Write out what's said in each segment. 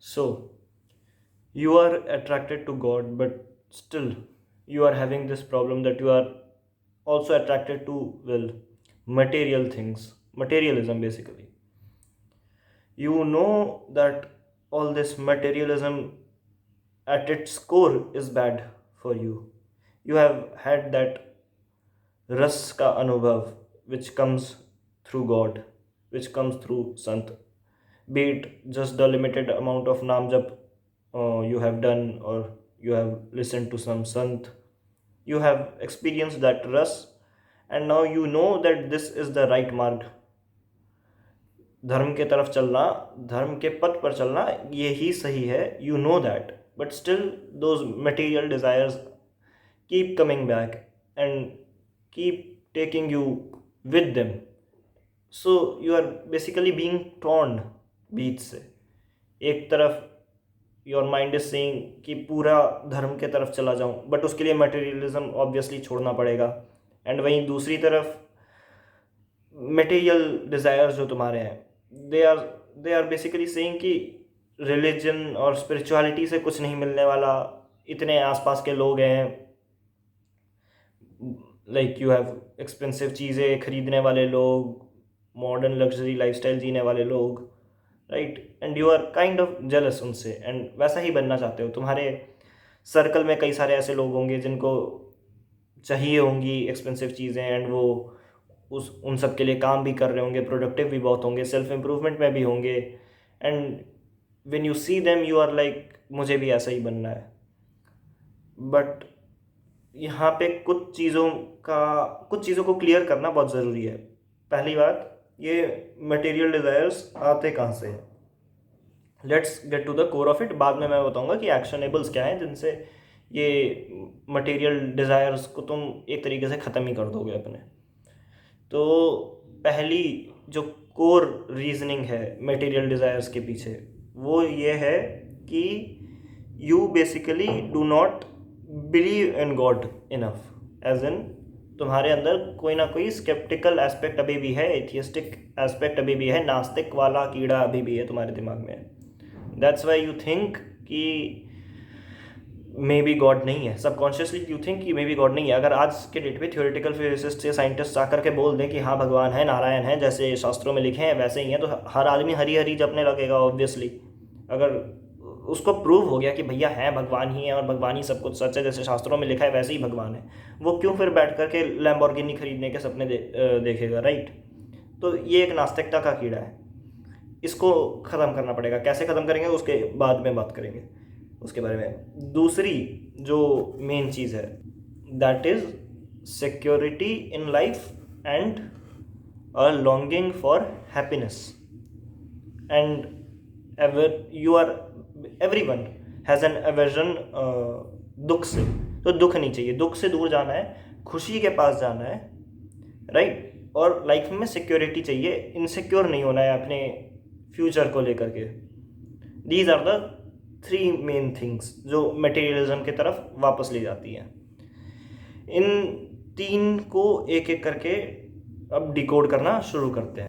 So, you are attracted to God, but still you are having this problem that you are also attracted to, well, material things, materialism basically. You know that all this materialism at its core is bad for you. You have had that रस का अनुभव which comes through God, which comes through Sant, be it just the limited amount of naam jap you have done, or you have listened to some Sant. You have experienced that ras, and now you know that this is the right marg. धर्म के तरफ चलना, धर्म के पथ पर चलना, ये ही सही है. You know that, but still those material desires keep coming back and keep taking you with them. So you are basically being torn बीच से. एक तरफ योर माइंड इज सेइंग कि पूरा धर्म के तरफ चला जाऊं, बट उसके लिए मटेरियलिज्म ऑब्वियसली छोड़ना पड़ेगा. एंड वहीं दूसरी तरफ मटेरियल डिज़ायर्स जो तुम्हारे हैं, दे आर बेसिकली सेइंग कि रिलीजन और स्पिरिचुअलिटी से कुछ नहीं मिलने वाला, इतने आसपास के लोग हैं, लाइक यू हैव एक्सपेंसिव चीज़ें खरीदने वाले लोग, मॉडर्न लग्जरी लाइफस्टाइल जीने वाले लोग, right. And you are kind of jealous उनसे, एंड वैसा ही बनना चाहते हो. तुम्हारे सर्कल में कई सारे ऐसे लोग होंगे जिनको चाहिए होंगी एक्सपेंसिव चीज़ें, एंड वो उन सब के लिए काम भी कर रहे होंगे, प्रोडक्टिव भी बहुत होंगे, सेल्फ इम्प्रूवमेंट में भी होंगे. And when you see them you are like मुझे भी ऐसा ही बनना है. बट यहाँ पे कुछ चीज़ों को क्लियर करना बहुत ज़रूरी है. पहली बात, ये मटेरियल डिज़ायर्स आते कहाँ से हैं. Let's get to the core of it. बाद में मैं बताऊँगा कि एक्शनेबल्स क्या हैं जिनसे ये मटेरियल डिज़ायर्स को तुम एक तरीके से ख़त्म ही कर दोगे अपने. तो पहली जो कोर रीजनिंग है मटेरियल डिज़ायर्स के पीछे, वो ये है कि you basically do not believe in God enough. As in तुम्हारे अंदर कोई ना कोई स्केप्टिकल एस्पेक्ट अभी भी है, एथियस्टिक एस्पेक्ट अभी भी है, नास्तिक वाला कीड़ा अभी भी है तुम्हारे दिमाग में. दैट्स वाई यू थिंक कि मे बी गॉड नहीं है. सबकॉन्शियसली यू थिंक कि मे बी गॉड नहीं है. अगर आज के डेट पे थ्योरेटिकल फिजिसिस्ट या साइंटिस्ट आकर के बोल दें कि हाँ भगवान है, नारायण है, जैसे शास्त्रों में लिखे हैं वैसे ही हैं, तो हर आदमी हरी हरी जपने लगेगा ऑब्वियसली. अगर उसको प्रूव हो गया कि भैया है, भगवान ही है और भगवान ही सब कुछ सच है, जैसे शास्त्रों में लिखा है वैसे ही भगवान है, वो क्यों फिर बैठ करके लैम्बोर्गिनी खरीदने के सपने देखेगा, राइट. तो ये एक नास्तिकता का कीड़ा है, इसको ख़त्म करना पड़ेगा. कैसे ख़त्म करेंगे उसके बाद में बात करेंगे उसके बारे में. दूसरी जो मेन चीज़ है, that is security in life and a longing for happiness. And everyone has an aversion दुख से. तो दुख नहीं चाहिए, दुख से दूर जाना है, खुशी के पास जाना है, राइट. और लाइफ में सिक्योरिटी चाहिए, इनसिक्योर नहीं होना है अपने फ्यूचर को लेकर के. These are the 3 main things जो मटेरियलिज्म की तरफ वापस ले जाती हैं. इन 3 को एक एक करके अब डिकोड करना शुरू करते हैं.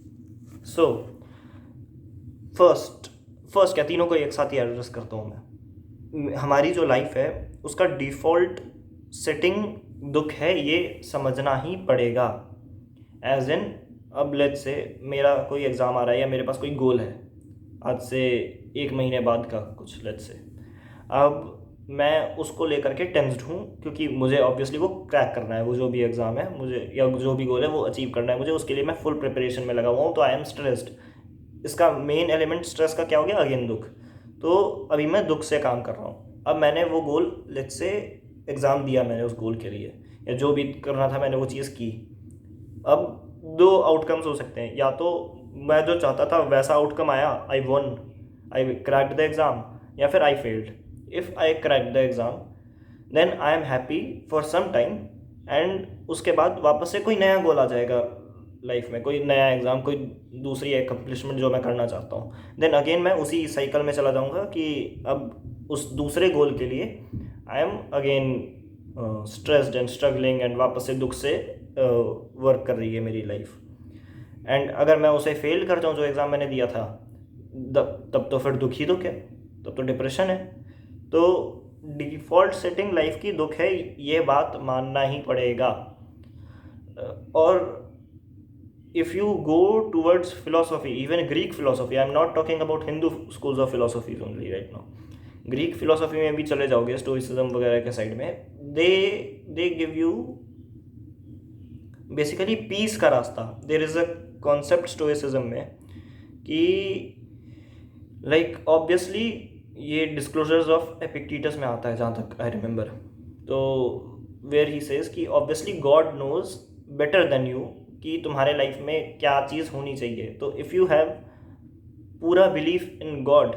सो फर्स्ट क्या, तीनों को एक साथ ही एड्रेस करता हूँ मैं. हमारी जो लाइफ है उसका डिफ़ॉल्ट सेटिंग दुख है, ये समझना ही पड़ेगा. एज इन अब लेट्स से मेरा कोई एग्ज़ाम आ रहा है या मेरे पास कोई गोल है आज से 1 महीने बाद का कुछ, लेट्स से. अब मैं उसको लेकर के टेंस्ड हूँ क्योंकि मुझे ऑब्वियसली वो क्रैक करना है, वो जो भी एग्ज़ाम है मुझे, या जो भी गोल है वो अचीव करना है मुझे, उसके लिए मैं फुल प्रिपरेशन में लगा हुआ हूँ. तो आई एम स्ट्रेस्ड. इसका मेन एलिमेंट स्ट्रेस का क्या हो गया, अगेन दुख. तो अभी मैं दुख से काम कर रहा हूँ. अब मैंने वो गोल, लेट्स से एग्ज़ाम दिया मैंने उस गोल के लिए, या जो भी करना था मैंने वो चीज़ की. अब 2 आउटकम्स हो सकते हैं, या तो मैं जो चाहता था वैसा आउटकम आया, I won, I cracked the exam, या फिर I failed. If I cracked the exam then I am happy for some time, and उसके बाद वापस से कोई नया गोल आ जाएगा लाइफ में, कोई नया एग्ज़ाम, कोई दूसरी अकम्पलिशमेंट जो मैं करना चाहता हूँ. देन अगेन मैं उसी साइकिल में चला जाऊँगा कि अब उस दूसरे गोल के लिए I am again stressed and struggling, and वापस से दुख से वर्क कर रही है मेरी लाइफ. एंड अगर मैं उसे फेल कर जाऊँ जो एग्ज़ाम मैंने दिया था, तब तो फिर दुख ही दुख है. तब तो डिप्रेशन है। तो डिफ़ॉल्ट सेटिंग लाइफ की दुख है, ये बात मानना ही पड़ेगा। और if you go towards philosophy, even Greek philosophy, I'm not talking about Hindu schools of philosophy only right now, Greek philosophy में भी चले जाओगे, स्टोइसिज्म वगैरह के साइड में, they give you basically peace का रास्ता। There is a concept stoicism में कि लाइक ऑब्वियसली ये डिस्क्लोजर्स ऑफ एपिक्टेटस में आता है जहाँ तक आई रिमेंबर। तो वेयर ही सेज कि obviously God knows better than you कि तुम्हारे लाइफ में क्या चीज़ होनी चाहिए। तो इफ़ यू हैव पूरा बिलीफ इन गॉड,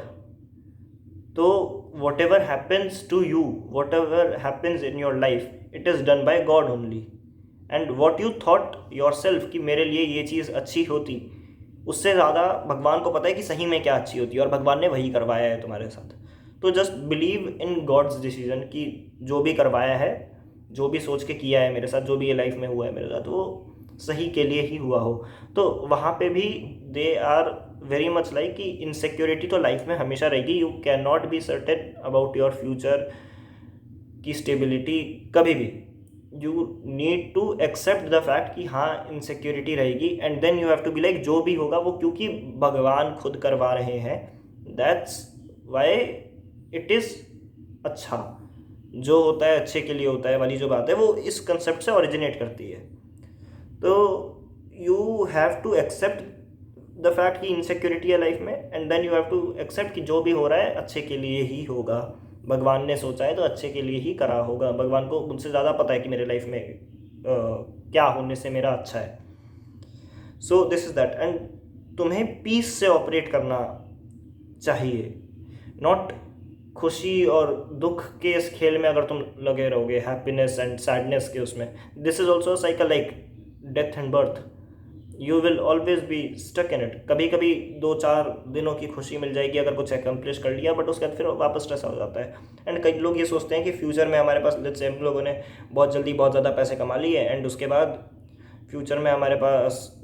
तो what ever happens to you, whatever happens in your life, it is done by God only. And what you thought yourself कि मेरे लिए ये चीज़ अच्छी होती, उससे ज़्यादा भगवान को पता है कि सही में क्या अच्छी होती है, और भगवान ने वही करवाया है तुम्हारे साथ। तो just believe in God's decision कि जो भी करवाया है, जो भी सोच के किया है मेरे साथ, जो भी ये लाइफ में हुआ है मेरे साथ, वो सही के लिए ही हुआ हो। तो वहाँ पे भी they are very much like कि इनसिक्योरिटी तो लाइफ में हमेशा रहेगी। You can not be certain about your future की स्टेबिलिटी कभी भी। You need to accept the fact कि हाँ इनसिक्योरिटी रहेगी, and then you have to be like जो भी होगा वो क्योंकि भगवान खुद करवा रहे हैं, दैट्स वाई इट इज़ अच्छा। जो होता है अच्छे के लिए होता है वाली जो बात है, वो इस कंसेप्ट से ओरिजिनेट करती है। तो you have to accept the fact कि इनसिक्योरिटी है लाइफ में, and then you have to accept कि जो भी हो रहा है अच्छे के लिए ही होगा। भगवान ने सोचा है तो अच्छे के लिए ही करा होगा। भगवान को मुझसे ज़्यादा पता है कि मेरे लाइफ में क्या होने से मेरा अच्छा है। So this is that. And तुम्हें पीस से ऑपरेट करना चाहिए, नॉट खुशी और दुख के इस खेल में अगर तुम लगे रहोगे, हैप्पीनेस एंड सैडनेस के उसमें। This is also cycle like death and birth, you will always be stuck in it. कभी कभी 2-4 दिनों की खुशी मिल जाएगी अगर कुछ एक्म्प्लिश कर लिया, बट उसके बाद फिर वापस स्ट्रेस हो जाता है। एंड कई लोग ये सोचते हैं कि फ्यूचर में हमारे पास, जैसे हम लोगों ने बहुत जल्दी बहुत ज़्यादा पैसे कमा लिए, एंड उसके बाद फ्यूचर में हमारे पास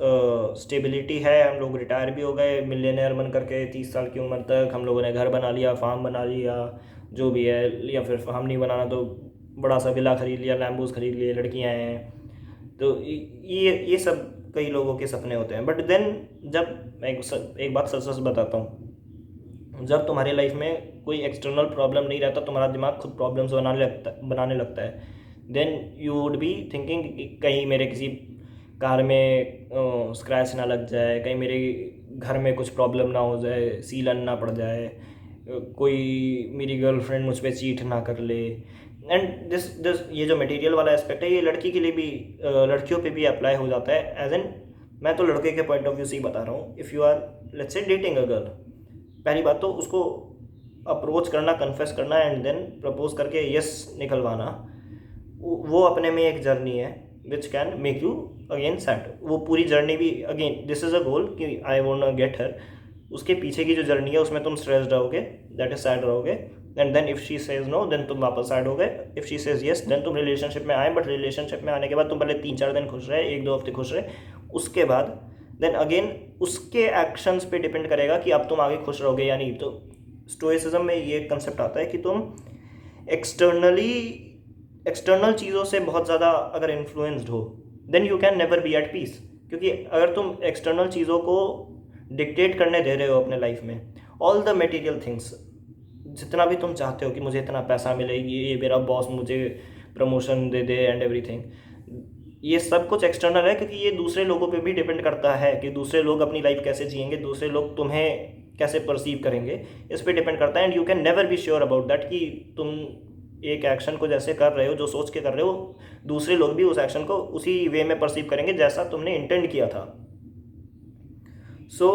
स्टेबिलिटी है, हम लोग रिटायर भी हो गए मिलियनेयर बन करके, 30 साल की उम्र तक हम लोगों ने घर बना लिया, फार्म बना लिया, जो भी है, या फिर फार्म नहीं बनाना तो बड़ा सा विला खरीद लिया, लैम्बोस खरीद लिए, लड़कियाँ हैं। तो ये सब कई लोगों के सपने होते हैं। बट देन जब मैं एक बात सच सच बताता हूँ, जब तुम्हारी लाइफ में कोई एक्सटर्नल प्रॉब्लम नहीं रहता, तुम्हारा दिमाग खुद प्रॉब्लम्स बनाने लगता है, then you would be thinking कहीं मेरे किसी कार में स्क्रैच ना लग जाए, कहीं मेरे घर में कुछ प्रॉब्लम ना हो जाए, सीलन ना पड़ जाए, कोई मेरी गर्लफ्रेंड मुझ पर चीट ना कर ले। एंड दिस ये जो मटेरियल वाला एस्पेक्ट है, ये लड़की के लिए भी, लड़कियों पे भी अप्लाई हो जाता है। एज एन, मैं तो लड़के के पॉइंट ऑफ व्यू से ही बता रहा हूँ। If you are let's say dating a girl, पहली बात तो उसको अप्रोच करना, कन्फेस करना, एंड देन प्रपोज करके यस निकलवाना, वो अपने में एक जर्नी है which can make you again sad. वो पूरी जर्नी भी again this is a goal कि आई वॉन्ट गेट हर, उसके पीछे की जो जर्नी है उसमें तुम स्ट्रेस्ड रहोगे, दैट इज सैड रहोगे, and then if she says no then तुम वापस सैड हो गए, if she says yes then तुम रिलेशनशिप में आए। बट रिलेशनशिप में आने के बाद तुम पहले 3-4 दिन खुश रहे, 1-2 हफ्ते खुश रहे, उसके बाद देन अगेन उसके एक्शंस पे डिपेंड करेगा कि अब तुम आगे खुश रहोगे या नहीं। तो स्टोइसिज्म में ये कंसेप्ट आता है कि तुम एक्सटर्नल चीज़ों से बहुत ज़्यादा अगर इन्फ्लुएंस्ड हो, then you can never be at peace. क्योंकि अगर तुम एक्सटर्नल चीज़ों को डिक्टेट करने दे रहे हो अपने लाइफ में, ऑल द मटेरियल थिंग्स, जितना भी तुम चाहते हो कि मुझे इतना पैसा मिलेगी, ये मेरा बॉस मुझे promotion they they and everything, ये सब कुछ एक्सटर्नल है, क्योंकि ये दूसरे लोगों पे भी डिपेंड करता है कि दूसरे लोग अपनी लाइफ कैसे जिएंगे, दूसरे लोग तुम्हें कैसे परसीव करेंगे, इस पर डिपेंड करता है। And you can never be sure about that कि तुम एक एक्शन को जैसे कर रहे हो, जो सोच के कर रहे हो, दूसरे लोग भी उस एक्शन को उसी वे में परसीव करेंगे जैसा तुमने इंटेंड किया था। So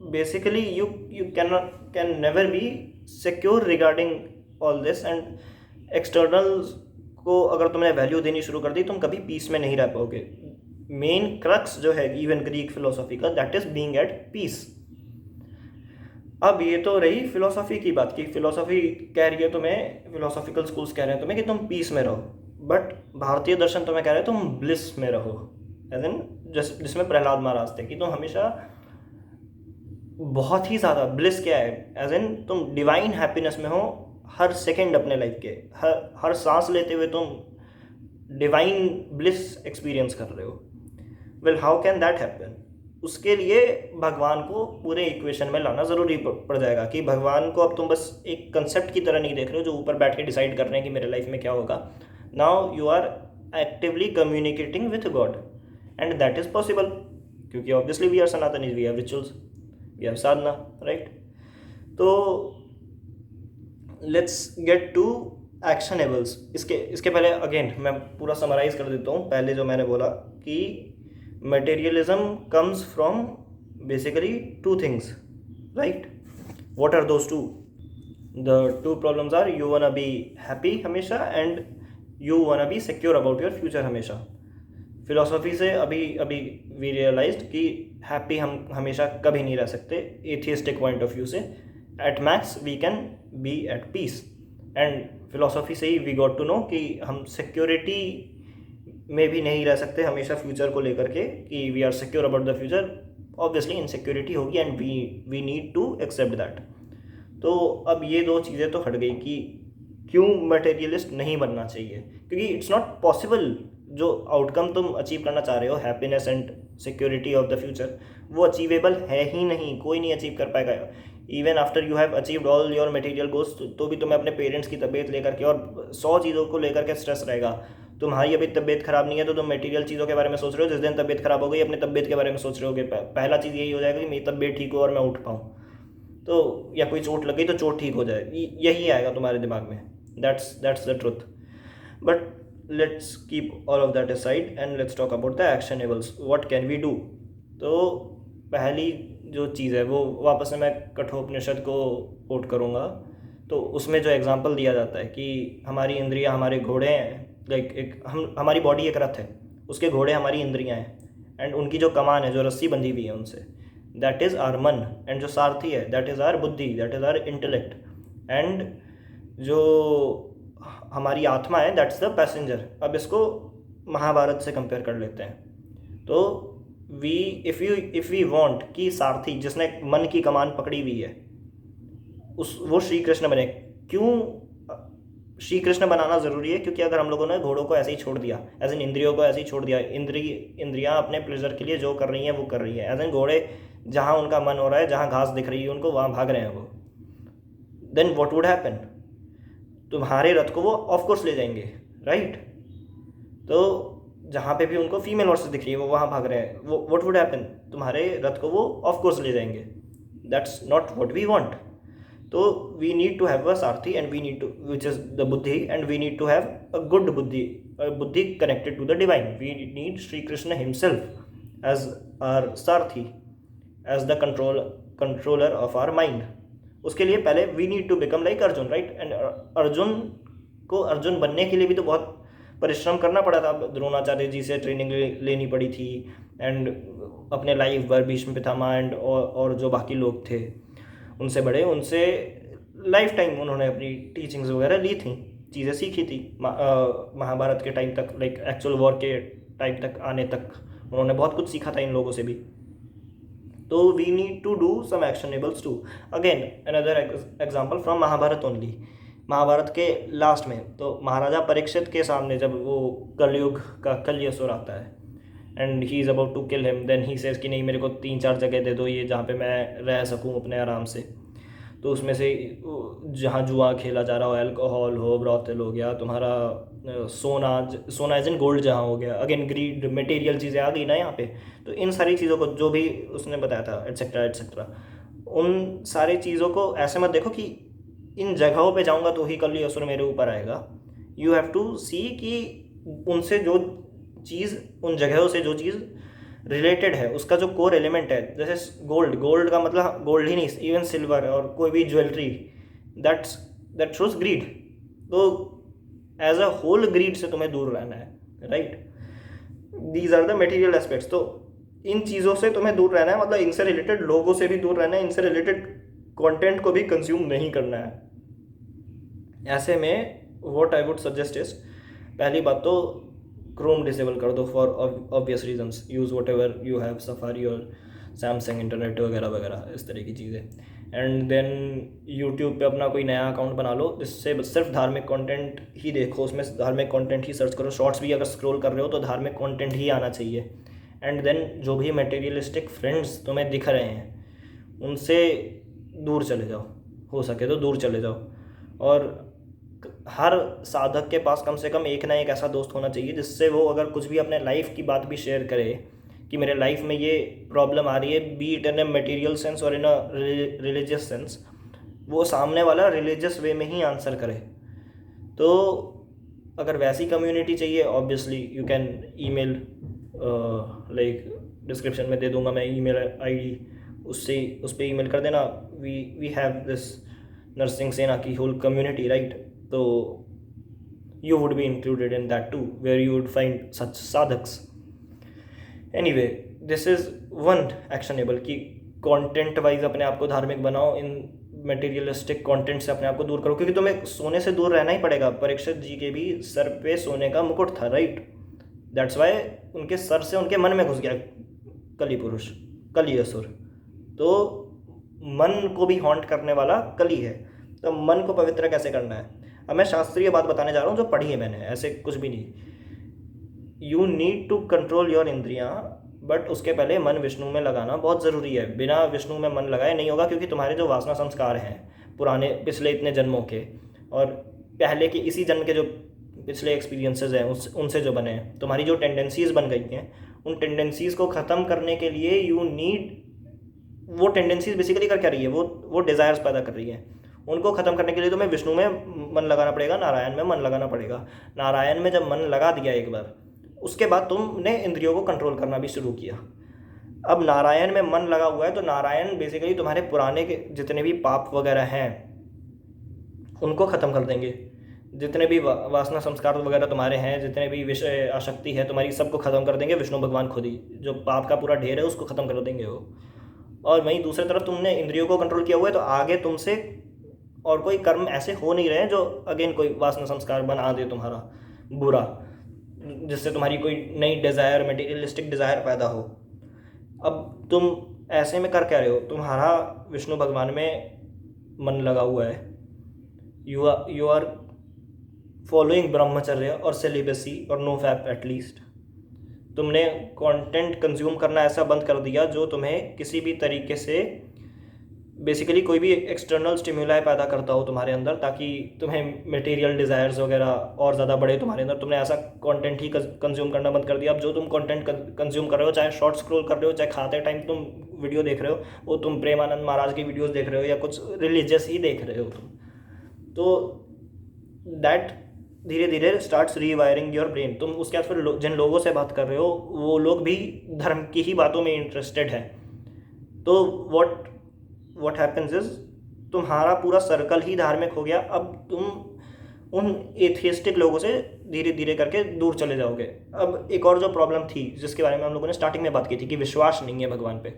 basically you can never be secure regarding all this. And externals को अगर तुमने वैल्यू देनी शुरू कर दी, तुम कभी पीस में नहीं रह पाओगे। मेन क्रक्स जो है इवन ग्रीक फिलोसॉफी का, that is being at peace. अब ये तो रही फिलोसॉफी की बात की, फिलोसॉफी कह रही है तुम्हें, फिलोसॉफिकल स्कूल्स कह रहे हैं तुम्हें कि तुम पीस में रहो, बट भारतीय दर्शन तुम्हें कह रहे हैं तुम ब्लिस में रहो, एज इन जिसमें प्रहलाद महाराज थे कि तुम हमेशा बहुत ही ज़्यादा ब्लिस क्या है, एज इन तुम डिवाइन हैप्पीनेस में हो हर सेकंड अपने लाइफ के, हर सांस लेते हुए तुम डिवाइन ब्लिस एक्सपीरियंस कर रहे हो। Well how can that happen? उसके लिए भगवान को पूरे इक्वेशन में लाना ज़रूरी पड़ जाएगा कि भगवान को अब तुम बस एक कंसेप्ट की तरह नहीं देख रहे हो जो ऊपर बैठ के डिसाइड कर रहे हैं कि मेरे लाइफ में क्या होगा। Now you are actively communicating with God and that is possible, क्योंकि obviously we are Sanatanis, we have rituals, we have sadhana, right? तो लेट्स गेट टू एक्शनेबल्स। इसके पहले अगेन मैं पूरा समराइज कर देता हूँ। पहले जो मैंने बोला कि materialism comes from basically two things, right? What are those two? The two problems are you wanna be happy हमेशा and you wanna be secure about your future हमेशा। फिलोसफी से अभी अभी वी रियलाइज्ड कि हैप्पी हम हमेशा कभी नहीं रह सकते, एथियस्टिक पॉइंट ऑफ व्यू से। At max we can be at peace, and philosophy से ही वी गॉट टू नो कि हम सिक्योरिटी में भी नहीं रह सकते हमेशा फ्यूचर को लेकर के, कि we are secure about the future. Obviously insecurity होगी and we need to accept that. तो अब ये दो चीज़ें तो हट गई कि क्यों मटेरियलिस्ट नहीं बनना चाहिए, क्योंकि इट्स नॉट पॉसिबल। जो आउटकम तुम अचीव करना चाह रहे हो, happiness and security of the future, वो अचीवेबल है ही नहीं, कोई नहीं अचीव कर पाएगा। Even after you have achieved all your material goals, तो भी तुम्हें अपने पेरेंट्स की तबीयत लेकर के और 100 चीज़ों को लेकर के स्ट्रेस रहेगा। तुम्हारी अभी तबीयत खराब नहीं है तो तुम मटेरियल चीज़ों के बारे में सोच रहे हो, जिस दिन तबीयत खराब हो गई अपने तबीयत के बारे में सोच रहे हो। पहला चीज़ यही हो जाएगा कि मेरी तबीयत ठीक हो और मैं उठ पाऊँ, तो या कोई चोट लग गई तो चोट ठीक हो जाए, यही आएगा तुम्हारे दिमाग में। That's the truth. But let's keep all of that aside and let's talk about the actionables. What can we do? तो पहली जो चीज़ है वो वापस से मैं कठोपनिषद को कोट करूँगा। तो उसमें जो एग्जांपल दिया जाता है कि हमारी इंद्रियां हमारे घोड़े हैं, लाइक एक हमारी बॉडी एक रथ है, उसके घोड़े हमारी इंद्रियां हैं, एंड उनकी जो कमान है, जो रस्सी बंधी हुई है उनसे, that is our man, and जो सारथी है that is our buddhi, that is our intellect, and जो हमारी आत्मा है दैट्स द पैसेंजर। अब इसको महाभारत से कंपेयर कर लेते हैं। तो इफ़ वी वांट कि सारथी जिसने मन की कमान पकड़ी हुई है वो श्री कृष्ण बने। क्यों श्री कृष्ण बनाना ज़रूरी है? क्योंकि अगर हम लोगों ने घोड़ों को ऐसे ही छोड़ दिया, एज इन इंद्रियों को ऐसे ही छोड़ दिया, इंद्रियां अपने प्लेजर के लिए जो कर रही हैं वो कर रही हैं, एज इन घोड़े जहाँ उनका मन हो रहा है, जहाँ घास दिख रही है उनको, वहाँ भाग रहे हैं वो, देन व्हाट वुड हैपन? तुम्हारे रथ को वो ऑफकोर्स ले जाएंगे, राइट? तो जहाँ पे भी उनको फीमेल हॉर्सेस दिख रही है वो वहाँ भाग रहे हैं, वो व्हाट वुड हैपन? तुम्हारे रथ को वो ऑफकोर्स ले जाएंगे। That's not what we want. तो we need to have a sarathi and we need to which is the buddhi, and we need to have a good buddhi connected to the divine. We need Shri Krishna himself as our sarathi, as the controller of our mind. उसके लिए पहले we need to become like Arjun, right? And Arjun बनने के लिए भी तो बहुत परिश्रम करना पड़ा था। द्रोणाचार्य जी से ट्रेनिंग लेनी पड़ी थी, एंड अपने लाइफ भर भीष्म पितामह एंड और जो बाकी लोग थे उनसे बड़े, उनसे लाइफ टाइम उन्होंने अपनी टीचिंग्स वगैरह ली थी, चीज़ें सीखी थी। महाभारत के टाइम तक, लाइक एक्चुअल वॉर के टाइम तक आने तक उन्होंने बहुत कुछ सीखा था इन लोगों से भी। तो we need to do some actionables too. Again another example from Mahabharata only. Mahabharata के लास्ट में तो महाराजा परीक्षित के सामने जब वो कलयुग का कलयसुर आता है and he is about to kill him, then he says कि नहीं मेरे को 3-4 जगह दे दो ये जहाँ पे मैं रह सकूँ अपने आराम से। तो उसमें से जहाँ जुआ खेला जा रहा हो, अल्कोहल हो, ब्रॉथल हो गया, तुम्हारा सोना एज इन गोल्ड जहाँ हो गया, अगेन ग्रीड, मटेरियल चीज़ें आ गई ना यहाँ पे। तो इन सारी चीज़ों को जो भी उसने बताया था एट्सेट्रा एट्सेट्रा, उन सारी चीज़ों को ऐसे मत देखो कि इन जगहों पे जाऊँगा तो ही कलयुग मेरे ऊपर आएगा। यू हैव टू सी कि उनसे जो चीज़, उन जगहों से जो चीज़ रिलेटेड है, उसका जो कोर एलिमेंट है, जैसे गोल्ड का मतलब गोल्ड ही नहीं, इवन सिल्वर और कोई भी ज्वेलरी, दैट शोज ग्रीड। तो एज अ होल ग्रीड से तुम्हें दूर रहना है, right? These are the material aspects. तो इन चीज़ों से तुम्हें दूर रहना है, मतलब इनसे रिलेटेड लोगों से भी दूर रहना है, इनसे रिलेटेड कंटेंट को भी कंज्यूम नहीं करना है। ऐसे में what I would suggest is, पहली बात तो क्रोम डिसेबल कर दो for obvious reasons. Use what ever you have, safari और सैमसंग इंटरनेट वगैरह वगैरह इस तरह की चीज़ें। एंड देन यूट्यूब पे अपना कोई नया अकाउंट बना लो जिससे सिर्फ धार्मिक कंटेंट ही देखो, उसमें धार्मिक कंटेंट ही सर्च करो, शॉर्ट्स भी अगर स्क्रॉल कर रहे हो तो धार्मिक कंटेंट ही आना चाहिए। एंड देन जो भी मटेरियलिस्टिक फ्रेंड्स तुम्हें दिख रहे हैं उनसे दूर चले जाओ, हो सके तो दूर चले जाओ। और हर साधक के पास कम से कम एक ना एक ऐसा दोस्त होना चाहिए जिससे वो अगर कुछ भी अपने लाइफ की बात भी शेयर करे कि मेरे लाइफ में ये प्रॉब्लम आ रही है, B it in a material sense और इन अ रिलीजियस सेंस, वो सामने वाला रिलीजियस वे में ही आंसर करे। तो अगर वैसी कम्युनिटी चाहिए obviously you can email, like description में दे दूंगा मैं ईमेल आईडी, उससे उस पर ईमेल कर देना। We have this Narsingh Sena की होल कम्युनिटी, राइट? तो you would be included in that too where you would find such साधक्स। Anyway, this is one actionable कि कंटेंट वाइज अपने आप को धार्मिक बनाओ, इन मटेरियलिस्टिक कंटेंट से अपने आप को दूर करो, क्योंकि तुम्हें सोने से दूर रहना ही पड़ेगा। परीक्षित जी के भी सर पे सोने का मुकुट था, राइट? दैट्स वाई उनके सर से उनके मन में घुस गया कली पुरुष, कली असुर। तो मन को भी हॉन्ट करने वाला कली है, तो मन को पवित्र कैसे करना है? अब मैं शास्त्रीय बात बताने जा रहा हूँ जो पढ़ी है मैंने, ऐसे कुछ भी नहीं। You need to control your इंद्रियां, बट उसके पहले मन विष्णु में लगाना बहुत ज़रूरी है। बिना विष्णु में मन लगाए नहीं होगा, क्योंकि तुम्हारे जो वासना संस्कार हैं पुराने पिछले इतने जन्मों के और पहले के इसी जन्म के जो पिछले एक्सपीरियंसेस हैं उनसे जो बने हैं, तुम्हारी जो टेंडेंसीज़ बन गई हैं, उन टेंडेंसीज़ को ख़त्म करने के लिए यू नीड, वो टेंडेंसीज बेसिकली कर क्या रही है, वो डिज़ायर्स पैदा कर रही है। उनको ख़त्म करने के लिए तुम्हें विष्णु में मन लगाना पड़ेगा, नारायण में मन लगाना पड़ेगा। नारायण में जब मन लगा दिया एक बार, उसके बाद तुमने इंद्रियों को कंट्रोल करना भी शुरू किया। अब नारायण में मन लगा हुआ है तो नारायण बेसिकली तुम्हारे पुराने के जितने भी पाप वगैरह हैं उनको ख़त्म कर देंगे। जितने भी वासना संस्कार वगैरह तुम्हारे हैं, जितने भी विषय आसक्ति है तुम्हारी, सबको ख़त्म कर देंगे विष्णु भगवान खुद ही। जो पाप का पूरा ढेर है उसको ख़त्म कर देंगे वो। और वहीं दूसरी तरफ तुमने इंद्रियों को कंट्रोल किया हुआ है, तो आगे तुमसे और कोई कर्म ऐसे हो नहीं रहे हैं जो अगेन कोई वासना संस्कार बना दे तुम्हारा बुरा, जिससे तुम्हारी कोई नई डिज़ायर, मटेरियलिस्टिक डिज़ायर पैदा हो। अब तुम ऐसे में कर क्या रहे हो? तुम्हारा विष्णु भगवान में मन लगा हुआ है, यू आर फॉलोइंग ब्रह्मचर्य और सेलिबेसी और नो फैप एटलीस्ट। तुमने कंटेंट कंज्यूम करना ऐसा बंद कर दिया जो तुम्हें किसी भी तरीके से बेसिकली कोई भी एक्सटर्नल स्टिम्युलाई पैदा करता हो तुम्हारे अंदर, ताकि तुम्हें मटेरियल डिज़ायर्स वगैरह और ज़्यादा बढ़े तुम्हारे अंदर। तुमने ऐसा कंटेंट ही कंज्यूम करना बंद कर दिया। अब जो तुम कंटेंट कंज्यूम कर रहे हो, चाहे शॉर्ट स्क्रॉल कर रहे हो, चाहे खाते टाइम तुम वीडियो देख रहे हो, वो तुम प्रेमानंद महाराज की वीडियोज़ देख रहे हो या कुछ रिलीजियस ही देख रहे हो तुम, तो दैट धीरे धीरे स्टार्ट्स रीवायरिंग योर ब्रेन। तुम उसके बाद फिर जिन लोगों से बात कर रहे हो वो लोग भी धर्म की ही बातों में इंटरेस्टेड हैं। तो व्हाट हैपेंस इज तुम्हारा पूरा सर्कल ही धार्मिक हो गया। अब तुम उन एथियस्टिक लोगों से धीरे धीरे करके दूर चले जाओगे। अब एक और जो प्रॉब्लम थी जिसके बारे में हम लोगों ने स्टार्टिंग में बात की थी कि विश्वास नहीं है भगवान पे।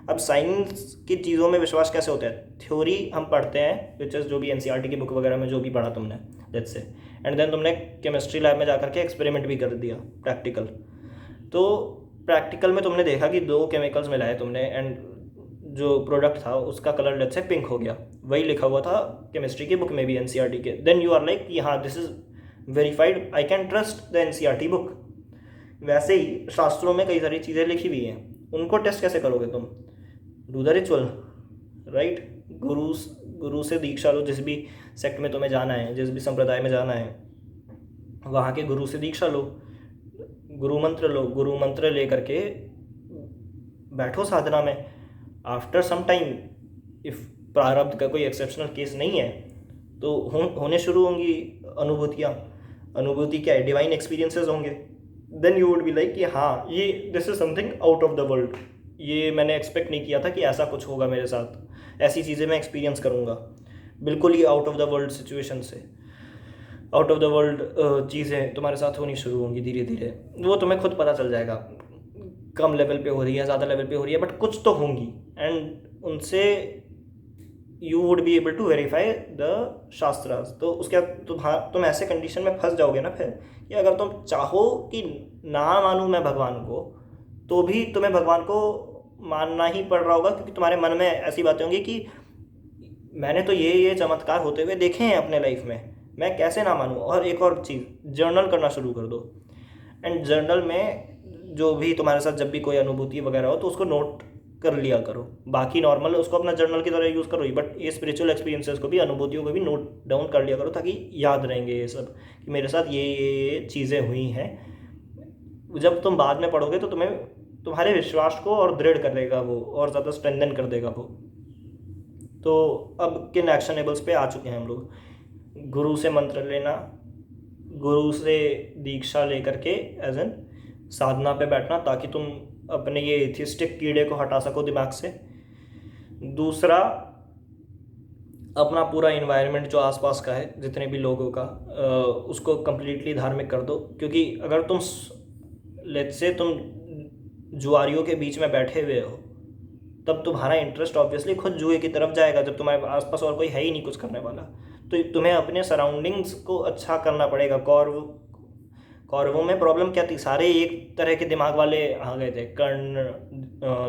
अब साइंस की चीज़ों में विश्वास कैसे होता है? थ्योरी हम पढ़ते हैं, विच इज़ जो भी एनसीईआरटी की बुक वगैरह में जो भी पढ़ा तुमने, लेट्स से, एंड देन तुमने केमिस्ट्री लैब में जाकर के एक्सपेरिमेंट भी कर दिया प्रैक्टिकल। तो प्रैक्टिकल में तुमने देखा कि 2 केमिकल्स मिलाए तुमने एंड जो प्रोडक्ट था उसका कलर लेट्स से पिंक हो गया। वही लिखा हुआ था केमिस्ट्री की बुक में भी, एनसीईआरटी के। देन यू आर लाइक कि हाँ this is verified, I can trust the NCERT book. वैसे ही शास्त्रों में कई सारी चीज़ें लिखी हुई हैं, उनको टेस्ट कैसे करोगे तुम? Do the ritual, right? गुरु से दीक्षा लो, जिस भी सेक्ट में तुम्हें जाना है, जिस भी संप्रदाय में जाना है, वहाँ के गुरु से दीक्षा लो, गुरु मंत्र लो। गुरु मंत्र ले करके बैठो साधना में। आफ्टर सम टाइम, इफ़ प्रारब्ध का कोई एक्सेप्शनल केस नहीं है तो होने शुरू होंगी अनुभूतियाँ। अनुभूति क्या है? डिवाइन एक्सपीरियंसेस होंगे। Then you would be like कि हाँ ये this is something out of the world, ये मैंने एक्सपेक्ट नहीं किया था कि ऐसा कुछ होगा मेरे साथ, ऐसी चीज़ें मैं एक्सपीरियंस करूँगा। बिल्कुल ही out of the world situation से, आउट ऑफ द वर्ल्ड चीज़ें तुम्हारे साथ होनी शुरू होंगी धीरे धीरे। वो तुम्हें खुद पता चल जाएगा, कम लेवल पे हो रही है, ज़्यादा लेवल पे हो रही है, बट कुछ तो होंगी। एंड उनसे you would be able to verify the shastras. तो उसके बाद तुम ऐसे कंडीशन में फंस जाओगे ना फिर, कि अगर तुम चाहो कि ना मानूँ मैं भगवान को, तो भी तुम्हें भगवान को मानना ही पड़ रहा होगा, क्योंकि तुम्हारे मन में ऐसी बातें होंगी कि मैंने तो ये चमत्कार होते हुए देखे हैं अपने लाइफ में, मैं कैसे ना मानूँ। और एक और चीज़, जर्नल करना शुरू कर दो। एंड जर्नल में जो भी तुम्हारे साथ जब भी कोई अनुभूति वगैरह हो तो उसको नोट कर लिया करो। बाकी नॉर्मल उसको अपना जर्नल की तरह यूज़ करो ही, बट ये स्पिरिचुअल एक्सपीरियंसेस को भी, अनुभूतियों को भी नोट डाउन कर लिया करो, ताकि याद रहेंगे ये सब कि मेरे साथ ये चीज़ें हुई हैं। जब तुम बाद में पढ़ोगे तो तुम्हें तुम्हारे विश्वास को और दृढ़ कर देगा वो, और ज़्यादा स्ट्रेंथन कर देगा वो। तो अब किन एक्शनेबल्स पे आ चुके हैं हम लोग। गुरु से मंत्र लेना, गुरु से दीक्षा लेकर के एज एन साधना पे बैठना, ताकि तुम अपने ये एथिस्टिक कीड़े को हटा सको दिमाग से। दूसरा, अपना पूरा इन्वायरमेंट जो आसपास का है, जितने भी लोगों का, उसको कम्प्लीटली धार्मिक कर दो। क्योंकि अगर तुम लेट्स से तुम जुआरियों के बीच में बैठे हुए हो, तब तुम्हारा इंटरेस्ट ऑब्वियसली खुद जुए की तरफ जाएगा, जब तुम्हारे आसपास और कोई है ही नहीं कुछ करने वाला। तो तुम्हें अपने सराउंडिंग्स को अच्छा करना पड़ेगा। कौरवों में प्रॉब्लम क्या थी, सारे एक तरह के दिमाग वाले आ गए थे। कर्ण,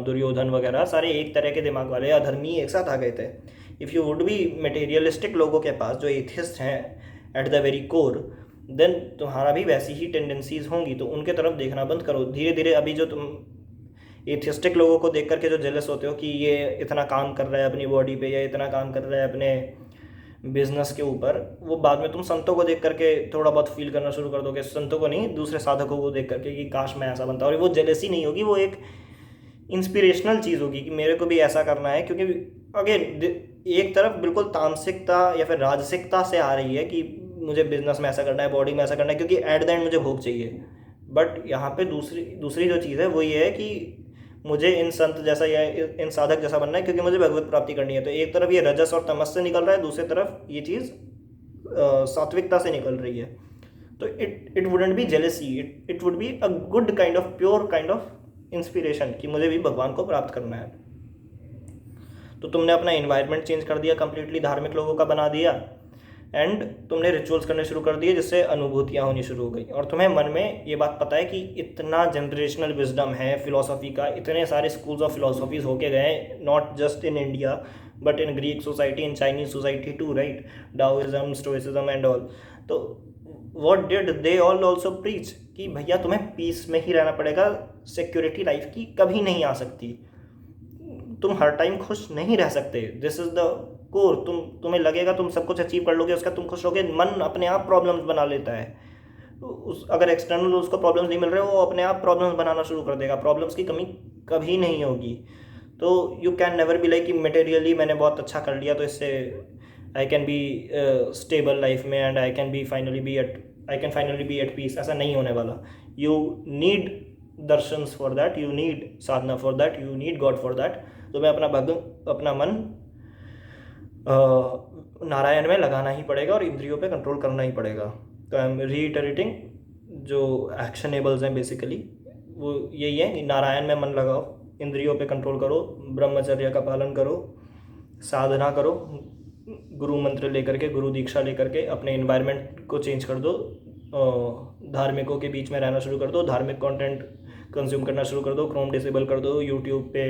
दुर्योधन वगैरह सारे एक तरह के दिमाग वाले अधर्मी एक साथ आ गए थे। If you would be materialistic लोगों के पास, जो एथिस्ट हैं at the very core, then तुम्हारा भी वैसी ही टेंडेंसीज होंगी। तो उनके तरफ देखना बंद करो धीरे धीरे। अभी जो तुम एथिस्टिक लोगों को देख करके जो जेलस होते हो कि ये इतना काम कर रहा है अपनी बॉडी पे, या इतना काम कर रहा है अपने बिजनेस के ऊपर, वो बाद में तुम संतों को देख करके थोड़ा बहुत फील करना शुरू कर दोगे। संतों को नहीं, दूसरे साधकों को देख करके कि काश मैं ऐसा बनता। और वो जेलसी नहीं होगी, वो एक इंस्पिरेशनल चीज़ होगी कि मेरे को भी ऐसा करना है। क्योंकि अगेन एक तरफ बिल्कुल तामसिकता या फिर राजसिकता से आ रही है कि मुझे बिजनेस में ऐसा करना है, बॉडी में ऐसा करना है, क्योंकि एट द एंड मुझे भोग चाहिए। बट यहाँ पे दूसरी जो चीज़ है वो ये है कि मुझे इन संत जैसा या इन साधक जैसा बनना है, क्योंकि मुझे भगवत प्राप्ति करनी है। तो एक तरफ ये रजस और तमस से निकल रहा है, दूसरी तरफ ये चीज़ सात्विकता से निकल रही है। तो it wouldn't be jealousy, it would be a good kind of, pure kind of inspiration कि मुझे भी भगवान को प्राप्त करना है। तो तुमने अपना इन्वायरमेंट चेंज कर दिया, कंप्लीटली धार्मिक लोगों का बना दिया, एंड तुमने रिचुअल्स करने शुरू कर दिए, जिससे अनुभूतियाँ होनी शुरू हो गई। और तुम्हें मन में ये बात पता है कि इतना जनरेशनल विजडम है फिलोसॉफी का, इतने सारे स्कूल्स ऑफ फिलोसॉफीज होके गए, not just in India but in Greek society, in Chinese society too, right, Daoism, stoicism and all. तो what did they all also preach कि भैया तुम्हें पीस में ही रहना पड़ेगा, सिक्योरिटी लाइफ की कभी नहीं आ सकती, तुम हर टाइम खुश नहीं रह सकते। This is the core. तुम्हें लगेगा तुम सब कुछ अचीव कर लोगे, उसका तुम खुश रहोगे, मन अपने आप प्रॉब्लम्स बना लेता है। अगर एक्सटर्नल उसको प्रॉब्लम्स नहीं मिल रहे, वो अपने आप प्रॉब्लम्स बनाना शुरू कर देगा। प्रॉब्लम्स की कमी कभी नहीं होगी। तो you can never be like कि मटेरियली मैंने बहुत अच्छा कर लिया तो इससे I can be stable life में, and I can finally be at peace. ऐसा नहीं होने वाला। You need darshans for that, you need sadhana for that, you need God for that. तो मैं अपना मन नारायण में लगाना ही पड़ेगा और इंद्रियों पे कंट्रोल करना ही पड़ेगा। तो आई एम रीइटरेटिंग, जो एक्शनेबल्स हैं बेसिकली वो यही है कि नारायण में मन लगाओ, इंद्रियों पे कंट्रोल करो, ब्रह्मचर्य का पालन करो, साधना करो, गुरु मंत्र लेकर के, गुरु दीक्षा लेकर के अपने इन्वायरमेंट को चेंज कर दो, धार्मिकों के बीच में रहना शुरू कर दो, धार्मिक कंटेंट कंज्यूम करना शुरू कर दो, क्रोम डिसेबल कर दो, यूट्यूब पे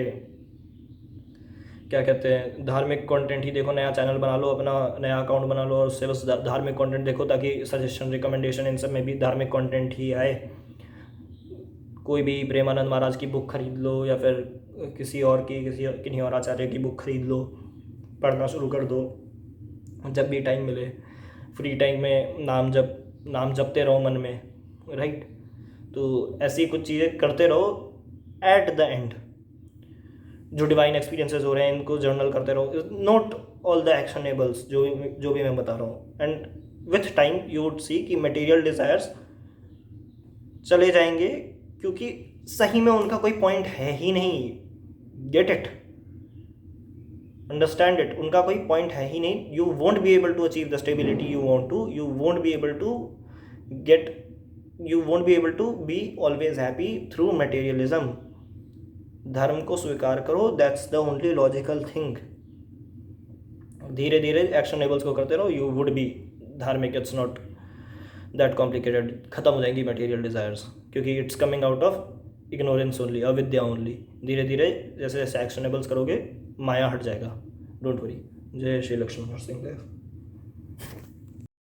क्या कहते हैं धार्मिक कंटेंट ही देखो, नया चैनल बना लो, अपना नया अकाउंट बना लो और उससे बस धार्मिक कंटेंट देखो, ताकि सजेशन रिकमेंडेशन इन सब में भी धार्मिक कंटेंट ही आए। कोई भी प्रेमानंद महाराज की बुक खरीद लो, या फिर किसी किन्हीं और आचार्य की बुक खरीद लो, पढ़ना शुरू कर दो जब भी टाइम मिले। फ्री टाइम में नाम जपते रहो मन में, राइट। तो ऐसी कुछ चीज़ें करते रहो। एट द एंड जो डिवाइन एक्सपीरियंसेस हो रहे हैं इनको जर्नल करते रहो, नोट ऑल द एक्शनेबल्स जो भी मैं बता रहा हूँ, and with time you would see कि मटेरियल डिज़ायर्स चले जाएंगे, क्योंकि सही में उनका कोई पॉइंट है ही नहीं। गेट इट, अंडरस्टैंड इट, उनका कोई पॉइंट है ही नहीं। You won't be able to achieve the stability you want to, you won't be able to be always happy through materialism. धर्म को स्वीकार करो, that's the only logical thing. धीरे धीरे एक्शनेबल्स को करते रहो, यू वुड बी धार्मिक। It's not that complicated. खत्म हो जाएंगी मटेरियल डिज़ायर्स, क्योंकि it's coming out of ignorance only, अविद्या ओनली। धीरे धीरे जैसे जैसे एक्शनेबल्स करोगे माया हट जाएगा। Don't worry. जय श्री लक्ष्मण नरसिंह देव।